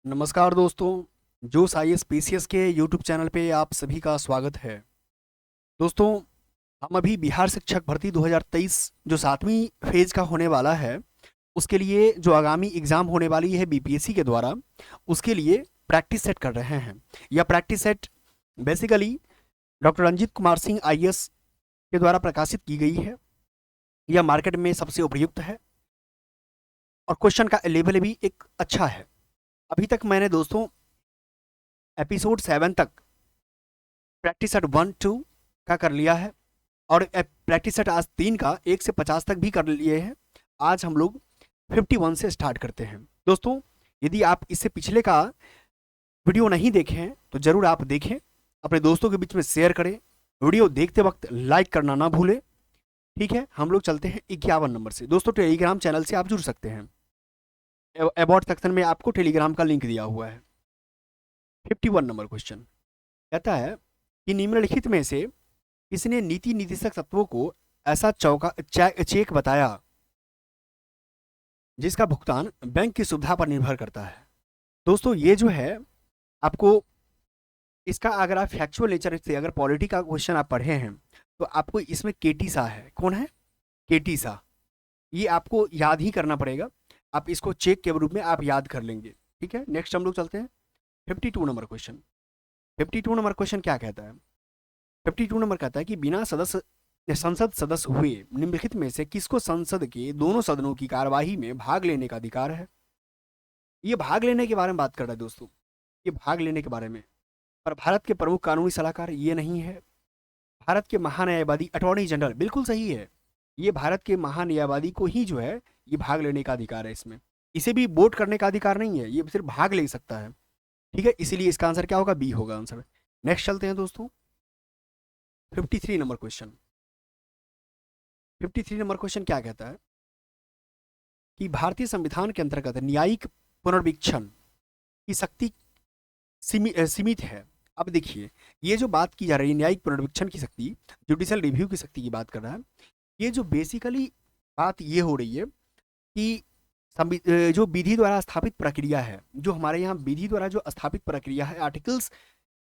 नमस्कार दोस्तों। जोश आईएएस पीसीएस के यूट्यूब चैनल पे आप सभी का स्वागत है। दोस्तों, हम अभी बिहार शिक्षक भर्ती 2023 जो 7वीं फेज का होने वाला है, उसके लिए जो आगामी एग्ज़ाम होने वाली है बीपीएससी के द्वारा, उसके लिए प्रैक्टिस सेट कर रहे हैं। यह practice set basically doctor Ranjit Kumar Singh IAS के द्वारा प्रकाशित की गई है। यह मार्केट में सबसे उपयुक्त है और क्वेश्चन का लेवल भी एक अच्छा है। अभी तक मैंने दोस्तों एपिसोड 7 तक प्रैक्टिस सेट 1-2 का कर लिया है और प्रैक्टिस सेट आज 3 का 1 से 50 तक भी कर लिए हैं। आज हम लोग 51 से स्टार्ट करते हैं। दोस्तों, यदि आप इससे पिछले का वीडियो नहीं देखे हैं तो जरूर आप देखें, अपने दोस्तों के बीच में शेयर करें, वीडियो देखते वक्त लाइक करना ना भूलें। ठीक है, हम लोग चलते हैं 51 नंबर से। दोस्तों, टेलीग्राम चैनल से आप जुड़ सकते हैं। अबाउट सेक्शन में आपको टेलीग्राम का लिंक दिया हुआ है। 51 नंबर क्वेश्चन कहता है कि निम्नलिखित में से किसने नीति निर्देशक तत्वों को ऐसा चेक बताया जिसका भुगतान बैंक की सुविधा पर निर्भर करता है। दोस्तों, ये जो है आपको इसका अगर आप फैक्चुअल नेचर से अगर पॉलिटी का क्वेश्चन आप पढ़े हैं तो आपको इसमें केटी शाह है। कौन है? केटी शाह। ये आपको याद ही करना पड़ेगा। आप इसको चेक के रूप में आप याद कर लेंगे। ठीक है, नेक्स्ट हम लोग चलते हैं 52 नंबर क्वेश्चन। 52 नंबर क्वेश्चन क्या कहता है? 52 नंबर कहता है कि बिना संसद सदस्य हुए निम्नलिखित में से किसको संसद के दोनों सदनों की कार्यवाही में भाग लेने का अधिकार है? ये भाग लेने के बारे में बात कर रहा है दोस्तों, ये भाग लेने के बारे में। पर भारत के प्रमुख कानूनी सलाहकार ये नहीं है। भारत के महान्यायवादी अटॉर्नी जनरल, बिल्कुल सही है। ये भारत के महान्यायवादी को ही जो है ये भाग लेने का अधिकार है। इसमें इसे भी वोट करने का अधिकार नहीं है, ये सिर्फ भाग ले सकता है। ठीक है, इसीलिए इसका आंसर क्या होगा? बी होगा आंसर। नेक्स्ट चलते हैं दोस्तों 53 नंबर क्वेश्चन। 53 नंबर क्वेश्चन क्या कहता है कि भारतीय संविधान के अंतर्गत न्यायिक पुनर्वीक्षण की शक्ति सीमित है। अब देखिए, ये जो बात की जा रही है न्यायिक पुनर्वीक्षण की शक्ति, जुडिशियल रिव्यू की शक्ति की बात कर रहा है। ये जो बेसिकली बात ये हो रही है कि जो विधि द्वारा स्थापित प्रक्रिया है, जो हमारे यहाँ विधि द्वारा जो स्थापित प्रक्रिया है, आर्टिकल्स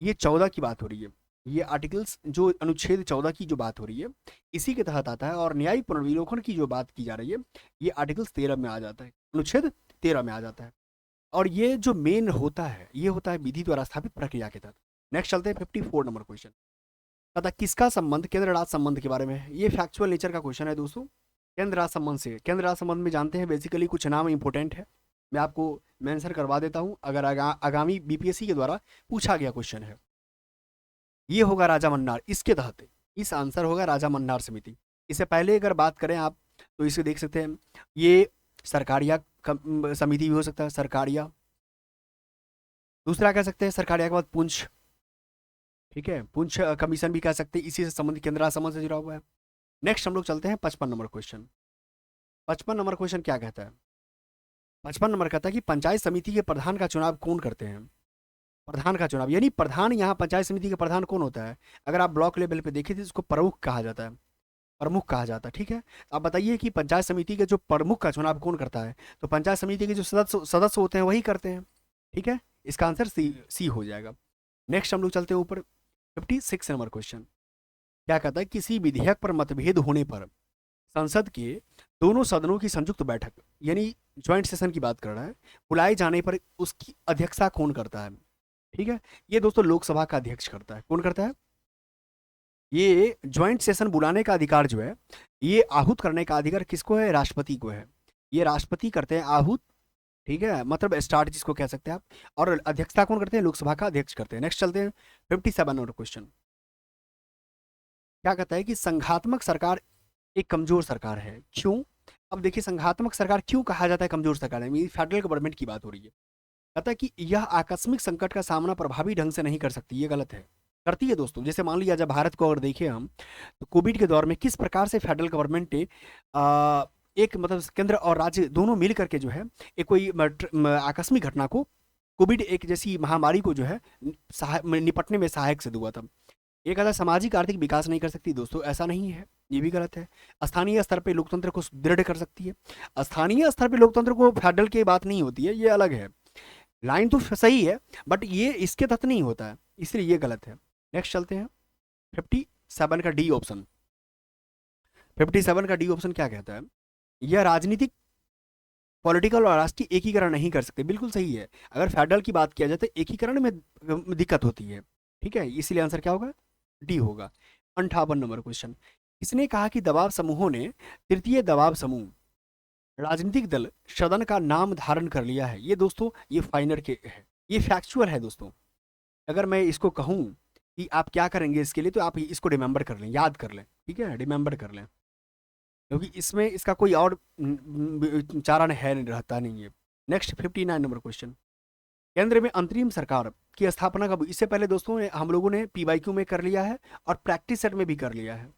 ये 14 की बात हो रही है। ये आर्टिकल्स जो अनुच्छेद 14 की जो बात हो रही है इसी के तहत आता है। और न्यायिक पुनर्विलोकन की जो बात की जा रही है ये आर्टिकल्स 13 में आ जाता है, अनुच्छेद 13 में आ जाता है। और ये जो मेन होता है ये होता है विधि द्वारा स्थापित प्रक्रिया के तहत। नेक्स्ट चलते हैं 54 नंबर क्वेश्चन। पता किसका संबंध केंद्र राज्य संबंध के बारे में है। ये फैक्चुअल नेचर का क्वेश्चन है दोस्तों। केंद्र राज्य संबंध से, केंद्र राज्य संबंध में जानते हैं बेसिकली कुछ नाम इंपॉर्टेंट है, मैं आपको मेंशन करवा देता हूँ अगर आगामी बीपीएससी के द्वारा पूछा गया क्वेश्चन है। ये होगा राजा मन्नार, इसके तहत इस आंसर होगा राजा मन्नार समिति। इससे पहले अगर बात करें आप तो इसे देख सकते हैं, ये सरकारिया समिति भी हो सकता है, सरकारिया। दूसरा कह सकते हैं सरकारिया के बाद पुंछ। ठीक है, पुंछ कमीशन भी कह सकते हैं, इसी से संबंधित केंद्र राज्य संबंध से जुड़ा हुआ है। नेक्स्ट हम लोग चलते हैं 55 नंबर क्वेश्चन। 55 नंबर क्वेश्चन क्या कहता है? 55 नंबर कहता है कि पंचायत समिति के प्रधान का चुनाव कौन करते हैं? प्रधान का चुनाव यानी प्रधान, यहाँ पंचायत समिति का प्रधान कौन होता है? अगर आप ब्लॉक लेवल पे देखें तो इसको प्रमुख कहा जाता है, प्रमुख कहा जाता है। ठीक है, आप बताइए कि पंचायत समिति के जो प्रमुख का चुनाव कौन करता है? तो पंचायत समिति के जो सदस्य होते हैं वही करते हैं। ठीक है, इसका आंसर सी हो जाएगा। नेक्स्ट हम लोग चलते हैं ऊपर 56 नंबर क्वेश्चन। क्या कहता है? किसी विधेयक पर मतभेद होने पर संसद के दोनों सदनों की संयुक्त बैठक यानी ज्वाइंट सेशन की बात कर रहा है, बुलाए जाने पर उसकी अध्यक्षता कौन करता है? ठीक है, ये दोस्तों लोकसभा का अध्यक्ष करता है। कौन करता है? ये ज्वाइंट सेशन बुलाने का अधिकार जो है, ये आहूत करने का अधिकार किसको है? राष्ट्रपति को है। ये राष्ट्रपति करते हैं आहूत। ठीक है, मतलब स्टार्ट जिसको कह सकते हैं आप। और अध्यक्षता कौन करते हैं? लोकसभा का अध्यक्ष करते हैं। नेक्स्ट चलते हैं 57 नंबर क्वेश्चन। क्या कहता है कि संघात्मक सरकार एक कमजोर सरकार है, क्यों? अब देखिए, संघात्मक सरकार क्यों कहा जाता है कमजोर सरकार है? फेडरल गवर्नमेंट की बात हो रही है। कहता है कि यह आकस्मिक संकट का सामना प्रभावी ढंग से नहीं कर सकती। ये गलत है, करती है दोस्तों। जैसे मान लिया जब भारत को अगर देखें हम तो कोविड के दौर में किस प्रकार से फेडरल गवर्नमेंट ने एक मतलब केंद्र और राज्य दोनों मिल करके जो है एक कोई आकस्मिक घटना को, कोविड एक जैसी महामारी को जो है निपटने में सहायक सिद्ध हुआ था। ये कहता है सामाजिक आर्थिक विकास नहीं कर सकती दोस्तों, ऐसा नहीं है, ये भी गलत है। स्थानीय स्तर पे लोकतंत्र को सुदृढ़ कर सकती है। स्थानीय स्तर पे लोकतंत्र को फेडरल की बात नहीं होती है, ये अलग है। लाइन तो सही है, बट ये इसके तहत नहीं होता है, इसलिए ये गलत है। नेक्स्ट चलते हैं 57 का डी ऑप्शन। 57 का डी ऑप्शन क्या कहता है? यह राजनीतिक, पॉलिटिकल और राष्ट्रीय एकीकरण नहीं कर सकते। बिल्कुल सही है। अगर फेडरल की बात किया जाए तो एकीकरण में दिक्कत होती है। ठीक है, इसीलिए आंसर क्या होगा? डी होगा। 58 नंबर क्वेश्चन। इसने कहा कि दबाव समूहों ने तृतीय दबाव समूह राजनीतिक दल सदन का नाम धारण कर लिया है। ये दोस्तों ये फाइनल के है, ये फैक्चुअल है दोस्तों। अगर मैं इसको कहूँ कि आप क्या करेंगे इसके लिए, तो आप इसको रिमेंबर कर लें, याद कर लें। ठीक है, रिमेंबर कर लें, क्योंकि इसमें इसका कोई और चारण है नहीं, रहता नहीं है। Next 59 number question. केंद्र में अंतरिम सरकार की स्थापना कब? इससे पहले दोस्तों हम लोगों ने पीवाईक्यू में कर लिया है और प्रैक्टिस सेट में भी कर लिया है।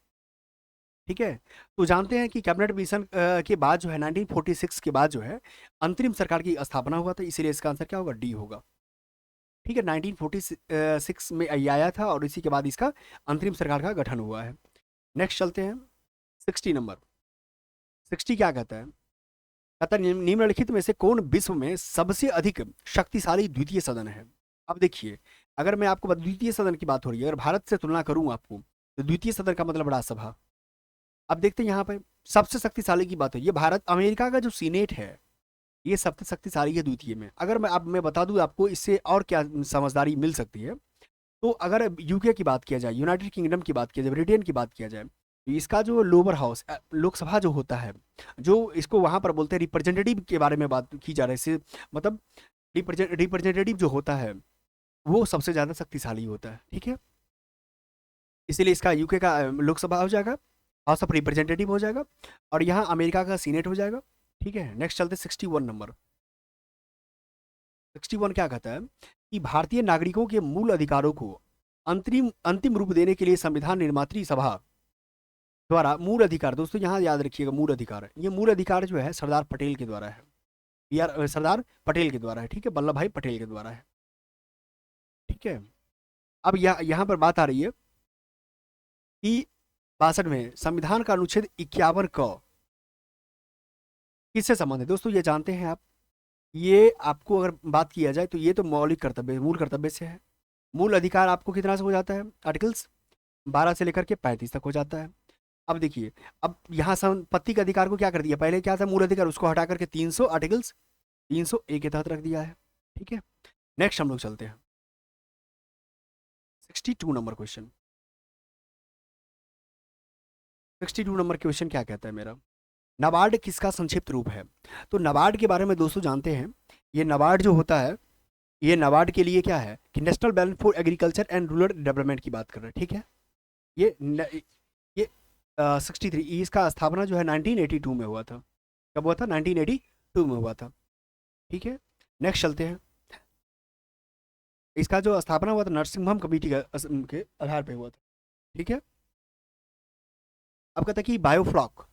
ठीक है, तो जानते हैं कि कैबिनेट मिशन के बाद जो है 1946 के बाद जो है अंतरिम सरकार की स्थापना हुआ था, इसीलिए इसका आंसर क्या होगा? डी होगा। ठीक है, 1946 में ये आया था और इसी के बाद इसका अंतरिम सरकार का गठन हुआ है। नेक्स्ट चलते हैं 60 नंबर। 60 क्या कहता है? कहता है निम्नलिखित में से कौन विश्व में सबसे अधिक शक्तिशाली द्वितीय सदन है? अब देखिए, अगर मैं आपको द्वितीय सदन की बात हो रही है, अगर भारत से तुलना करूं आपको, तो द्वितीय सदन का मतलब राज्यसभा। अब देखते हैं यहाँ पे सबसे शक्तिशाली की बात है, ये भारत अमेरिका का जो सीनेट है ये सबसे शक्तिशाली है द्वितीय में। अगर मैं बता दूं आपको इससे और क्या समझदारी मिल सकती है, तो अगर यूके की बात किया जाए, यूनाइटेड किंगडम की बात किया जाए, ब्रिटेन की बात किया जाए, तो इसका जो लोअर हाउस लोकसभा जो होता है, जो इसको वहां पर बोलते हैं रिप्रेजेंटेटिव के बारे में बात की जा रही है, मतलब रिप्रेजेंटेटिव जो होता है वो सबसे ज्यादा शक्तिशाली होता है। ठीक है, इसीलिए इसका यूके का लोकसभा हो जाएगा, हाउस ऑफ रिप्रेजेंटेटिव हो जाएगा, और यहाँ अमेरिका का सीनेट हो जाएगा। ठीक है, नेक्स्ट चलते 61 नंबर। 61 क्या कहता है कि भारतीय नागरिकों के मूल अधिकारों को अंतरिम अंतिम रूप देने के लिए संविधान निर्मात्री सभा द्वारा मूल अधिकार, दोस्तों यहाँ याद रखिएगा मूल अधिकार, ये मूल अधिकार जो है सरदार पटेल के द्वारा है, सरदार पटेल के द्वारा है। ठीक है, वल्लभ भाई पटेल के द्वारा है। ठीक है, अब यहाँ पर बात आ रही है कि 62 में संविधान का अनुच्छेद 51 क किससे संबंध है? दोस्तों ये जानते हैं आप, ये आपको अगर बात किया जाए तो ये तो मौलिक कर्तव्य, मूल कर्तव्य से है। मूल अधिकार आपको कितना से हो जाता है? आर्टिकल्स 12 से लेकर के 35 तक हो जाता है। अब देखिए, अब यहाँ संपत्ति के अधिकार को क्या कर दिया, पहले क्या था मूल अधिकार, उसको हटा करके 300 आर्टिकल्स 300 के तहत रख दिया है। ठीक है, नेक्स्ट हम लोग चलते हैं 62 नंबर क्वेश्चन। 62 नंबर क्वेश्चन क्या कहता है मेरा? नाबार्ड किसका संक्षिप्त रूप है? तो नाबार्ड के बारे में दोस्तों जानते हैं, ये नाबार्ड जो होता है, ये नाबार्ड के लिए क्या है कि national bank for agriculture and rural development की बात कर रहे हैं। ठीक है, ये 63 इसका स्थापना जो है 1982 में हुआ था। कब हुआ था? 1982 में हुआ था। ठीक है, नेक्स्ट चलते हैं। इसका जो स्थापना हुआ था नरसिम्हम कमेटी के आधार पे हुआ था। ठीक है, अब कहता है कि बायोफ्लॉक,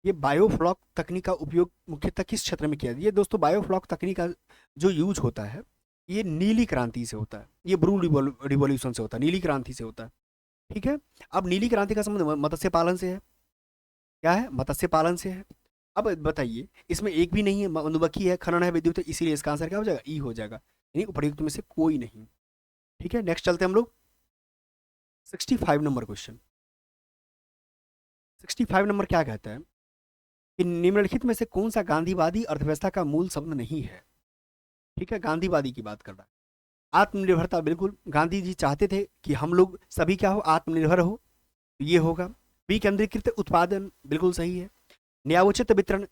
ये बायोफ्लॉक तकनीक का उपयोग मुख्यतः किस क्षेत्र में किया जाता है? ये दोस्तों बायोफ्लॉक तकनीक का जो यूज होता है ये नीली क्रांति से होता है, ये ब्रू रिवॉल्यूशन से होता है, नीली क्रांति से होता है। ठीक है, अब नीली क्रांति का संबंध मत्स्य पालन से है। क्या है? मत्स्य पालन से है। अब बताइए, इसमें एक भी नहीं है, मधुमक्खी है, खनन है, विद्युत है, इसीलिए इसका आंसर क्या हो जाएगा? ई हो जाएगा, यानी उपयुक्त में से कोई नहीं। ठीक है, नेक्स्ट चलते हैं हम लोग 65 नंबर क्वेश्चन। 65 नंबर क्या कहता है कि निम्नलिखित में से कौन सा गांधीवादी अर्थव्यवस्था का मूल शब्द नहीं है? ठीक है, गांधीवादी की बात कर रहा है। आत्मनिर्भरता, बिल्कुल गांधी जी चाहते थे कि हम लोग सभी क्या हो, आत्मनिर्भर हो, ये होगा। विकेंद्रीकृत उत्पादन, बिल्कुल सही है। न्यायोचित वितरण,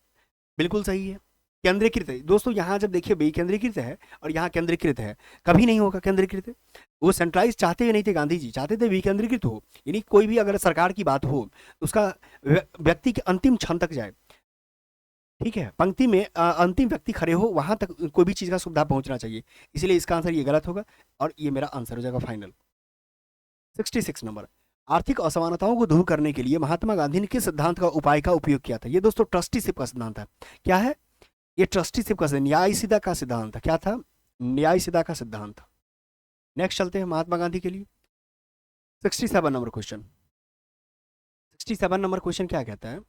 बिल्कुल सही है। केंद्रीकृत है दोस्तों, यहाँ जब देखिए विकेंद्रीकृत है और यहाँ केंद्रीकृत है, कभी नहीं होगा केंद्रीकृत। वो सेंट्रलाइज चाहते ही नहीं थे, गांधी जी चाहते थे विकेंद्रीकृत हो, यानी कोई भी अगर सरकार की बात हो उसका व्यक्ति के अंतिम क्षण तक जाए। ठीक है, पंक्ति में अंतिम व्यक्ति खड़े हो वहां तक कोई भी चीज का सुविधा पहुंचना चाहिए, इसलिए इसका आंसर ये गलत होगा और ये मेरा आंसर हो जाएगा फाइनल। 66 नंबर। आर्थिक असमानताओं को दूर करने के लिए महात्मा गांधी ने किस सिद्धांत का उपाय का उपयोग किया था? ये दोस्तों ट्रस्टीशिप का सिद्धांत है। क्या है ये? ट्रस्टीशिप का, न्यायसीता का सिद्धांत था। क्या था? न्यायसीता का सिद्धांत था। नेक्स्ट चलते हैं महात्मा गांधी के लिए 67 नंबर क्वेश्चन। 67 नंबर क्वेश्चन क्या कहता है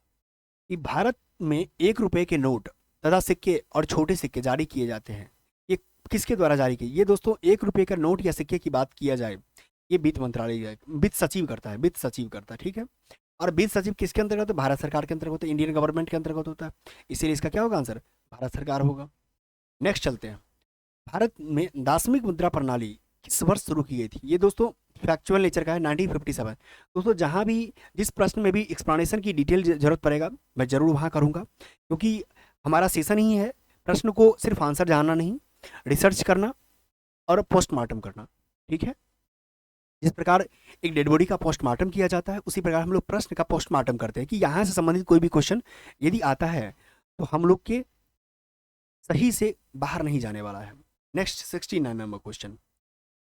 कि भारत में 1 रुपए के नोट तथा सिक्के और छोटे सिक्के जारी किए जाते हैं, ये किसके द्वारा जारी की? ये दोस्तों 1 रुपये का नोट या सिक्के की बात किया जाए, ये वित्त मंत्रालय, वित्त सचिव करता है, वित्त सचिव करता है, ठीक है। और वित्त सचिव किसके अंतर्गत? भारत सरकार के अंतर्गत होता है, इंडियन गवर्नमेंट के अंतर्गत होता है, इसीलिए इसका क्या होगा आंसर? भारत सरकार होगा। नेक्स्ट चलते हैं, भारत में दार्शनिक मुद्रा प्रणाली किस वर्ष शुरू की गई थी? ये दोस्तों फैक्चुअल नेचर का है, 1957। दोस्तों जहाँ भी जिस प्रश्न में भी एक्सप्लेनेशन की डिटेल जरूरत पड़ेगा मैं जरूर वहाँ करूँगा, क्योंकि हमारा सेशन ही है प्रश्न को सिर्फ आंसर जानना नहीं, रिसर्च करना और पोस्टमार्टम करना, ठीक है। जिस प्रकार एक डेड बॉडी का पोस्टमार्टम किया जाता है, उसी प्रकार हम लोग प्रश्न का पोस्टमार्टम करते हैं कि यहाँ से संबंधित कोई भी क्वेश्चन यदि आता है तो हम लोग के सही से बाहर नहीं जाने वाला है। नेक्स्ट 69 नंबर क्वेश्चन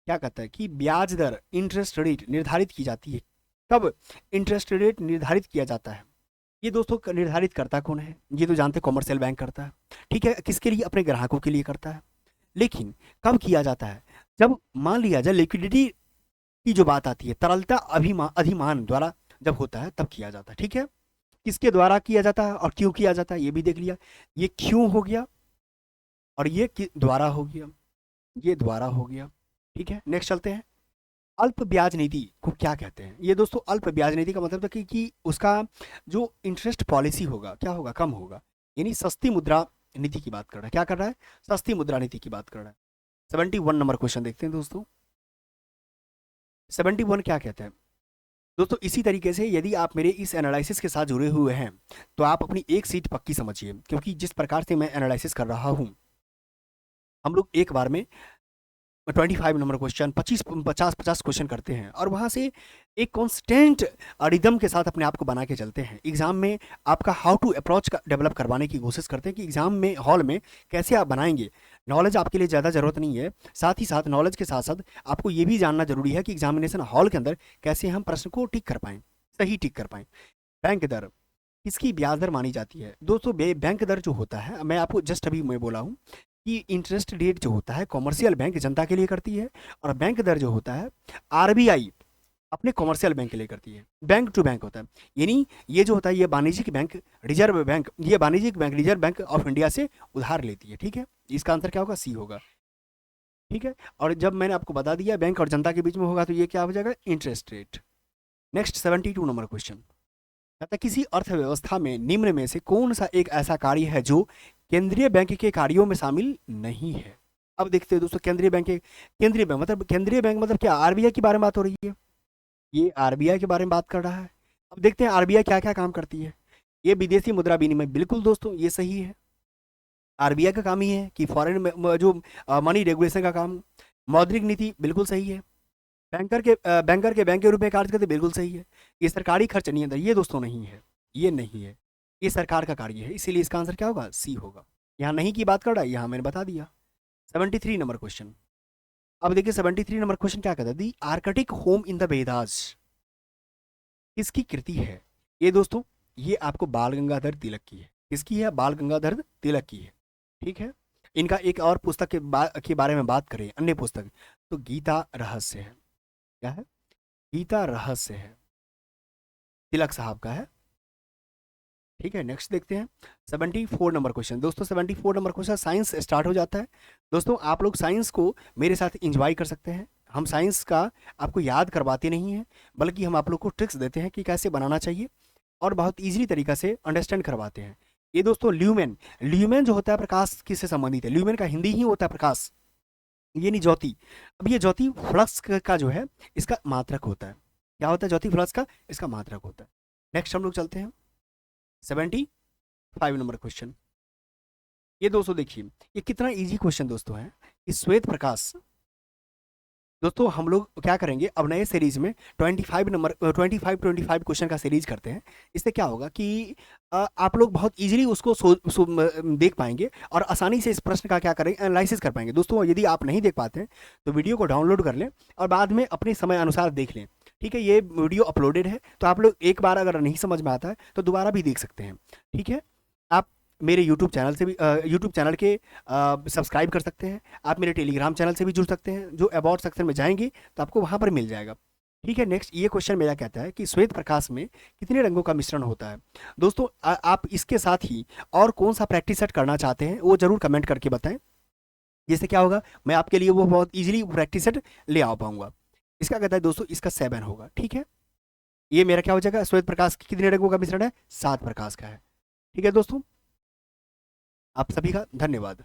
क्या कहता है कि ब्याज दर, इंटरेस्ट रेट निर्धारित की जाती है कब? इंटरेस्ट रेट निर्धारित किया जाता है, ये दोस्तों निर्धारित करता कौन है? ये तो जानते कॉमर्शियल बैंक करता है, ठीक है। किसके लिए? अपने ग्राहकों के लिए करता है। लेकिन कब किया जाता है? जब मान लिया जाए लिक्विडिटी की जो बात आती है, तरलता अधिमान द्वारा जब होता है तब किया जाता है, ठीक है। किसके द्वारा किया जाता है और क्यों किया जाता है ये भी देख लिया। ये क्यों हो गया और ये द्वारा हो गया, ये द्वारा हो गया, ठीक है। नेक्स्ट चलते हैं, अल्प ब्याज नीति को क्या कहते हैं? ये दोस्तों अल्प ब्याज नीति का मतलब था कि उसका जो इंटरेस्ट पॉलिसी होगा क्या होगा? कम होगा, यानी सस्ती मुद्रा नीति की बात कर रहा है। क्या कर रहा है? सस्ती मुद्रा नीति की बात कर रहा है। 71 नंबर क्वेश्चन देखते हैं दोस्तों। 71 क्या कहते हैं दोस्तों? इसी तरीके से यदि आप मेरे इस एनालिसिस के साथ जुड़े हुए हैं तो आप अपनी एक सीट पक्की समझिए, क्योंकि जिस प्रकार से मैं एनालिसिस कर रहा हूं, हम लोग एक बार में 25 नंबर क्वेश्चन 50 क्वेश्चन करते हैं और वहाँ से एक कॉन्स्टेंट रिदम के साथ अपने आप को बना के चलते हैं। एग्जाम में आपका हाउ टू अप्रोच का डेवलप करवाने की कोशिश करते हैं कि एग्जाम में हॉल में कैसे आप बनाएंगे। नॉलेज आपके लिए ज़्यादा ज़रूरत नहीं है, साथ ही साथ नॉलेज के साथ साथ आपको ये भी जानना जरूरी है कि एग्जामिनेशन हॉल के अंदर कैसे हम प्रश्न को टिक कर पाएँ, सही टिक कर पाएँ। बैंक दर, किसकी ब्याज दर मानी जाती है? दोस्तों बैंक दर जो होता है, मैं आपको जस्ट अभी मैं बोला हूँ कि इंटरेस्ट रेट जो होता है कॉमर्शियल बैंक जनता के लिए करती है, और बैंक दर जो होता है आरबीआई अपने कॉमर्शियल बैंक के लिए करती है। बैंक टू बैंक होता है, यानी ये जो होता है ये वाणिज्यिक बैंक रिजर्व बैंक, ये वाणिज्यिक bank reserve bank of India से उधार लेती है, ठीक है। इसका आंसर क्या होगा? सी होगा, ठीक है। और जब मैंने आपको बता दिया बैंक और जनता के बीच में होगा तो ये क्या हो जाएगा? Interest rate. Next 72 number question कहता है किसी अर्थव्यवस्था में निम्न में से कौन सा एक ऐसा कार्य है जो केंद्रीय बैंक के कार्यों में शामिल नहीं है? अब देखते हैं दोस्तों, केंद्रीय बैंक मतलब क्या? आरबीआई के बारे में बात हो रही है, ये आरबीआई के बारे में बात कर रहा है। अब देखते हैं आरबीआई क्या क्या काम करती है। ये विदेशी मुद्रा विनिमय, बिल्कुल दोस्तों ये सही है, आरबीआई का काम ही है कि फॉरेन जो मनी रेगुलेशन का काम। मौद्रिक नीति बिल्कुल सही है। बैंकर के बैंक के रूप में कार्य करते, बिल्कुल सही है। ये सरकारी खर्च नियंत्रण, ये दोस्तों नहीं है, ये नहीं है, ये सरकार का कार्य है, इसीलिए इसका आंसर क्या होगा? सी होगा। यहाँ नहीं की बात कर रहा है, यहाँ मैंने बता दिया। 73 नंबर क्वेश्चन, अब देखिए 73 नंबर क्वेश्चन क्या कहता है? The Arctic home in the Vedas किसकी कृति है? ये दोस्तों ये आपको बाल गंगाधर तिलक की है। किसकी है? बाल गंगाधर तिलक की है, ठीक है। इनका एक और पुस्तक के बारे में बात करें, अन्य पुस्तक, तो गीता रहस्य है। क्या है? गीता रहस्य है, तिलक साहब का है, ठीक है। नेक्स्ट देखते हैं 74 नंबर क्वेश्चन। दोस्तों 74 नंबर क्वेश्चन साइंस स्टार्ट हो जाता है। दोस्तों आप लोग साइंस को मेरे साथ एंजॉय कर सकते हैं। हम साइंस का आपको याद करवाते नहीं हैं, बल्कि हम आप लोग को ट्रिक्स देते हैं कि कैसे बनाना चाहिए और बहुत ईजी तरीका से अंडरस्टैंड करवाते हैं। ये दोस्तों ल्यूमेन, ल्यूमेन जो होता है प्रकाश किससे संबंधित है? ल्यूमेन का हिंदी ही होता है प्रकाश, ये नहीं ज्योति। अब ये ज्योति फ्लक्स का जो है इसका मात्रक होता है। क्या होता है? ज्योति फ्लक्स का इसका मात्रक होता है। नेक्स्ट हम लोग चलते हैं 75 नंबर क्वेश्चन। ये दोस्तों देखिए ये कितना इजी क्वेश्चन दोस्तों है। इस श्वेत प्रकाश, दोस्तों हम लोग क्या करेंगे अब नए सीरीज में 25 क्वेश्चन का सीरीज करते हैं। इससे क्या होगा कि आप लोग बहुत इजीली उसको देख पाएंगे और आसानी से इस प्रश्न का क्या करेंगे? एनालिसिस कर पाएंगे। दोस्तों यदि आप नहीं देख पाते हैं तो वीडियो को डाउनलोड कर लें और बाद में अपने समय अनुसार देख लें, ठीक है। ये वीडियो अपलोडेड है तो आप लोग एक बार अगर नहीं समझ में आता है तो दोबारा भी देख सकते हैं, ठीक है। आप मेरे यूट्यूब चैनल से भी यूट्यूब चैनल के सब्सक्राइब कर सकते हैं। आप मेरे टेलीग्राम चैनल से भी जुड़ सकते हैं, जो अबाउट सेक्शन में जाएंगे तो आपको वहाँ पर मिल जाएगा, ठीक है। नेक्स्ट ये क्वेश्चन मेरा कहता है कि श्वेत प्रकाश में कितने रंगों का मिश्रण होता है? दोस्तों आप इसके साथ ही और कौन सा प्रैक्टिस सेट करना चाहते हैं वो जरूर कमेंट करके बताएं। जिससे क्या होगा, मैं आपके लिए वो बहुत इजीली प्रैक्टिस सेट ले आ पाऊंगा। इसका कहता है दोस्तों, इसका 7 होगा, ठीक है। ये मेरा क्या हो जाएगा, श्वेत प्रकाश की कितने रंगों का मिश्रण है, 7 प्रकाश का है। ठीक है दोस्तों, आप सभी का धन्यवाद।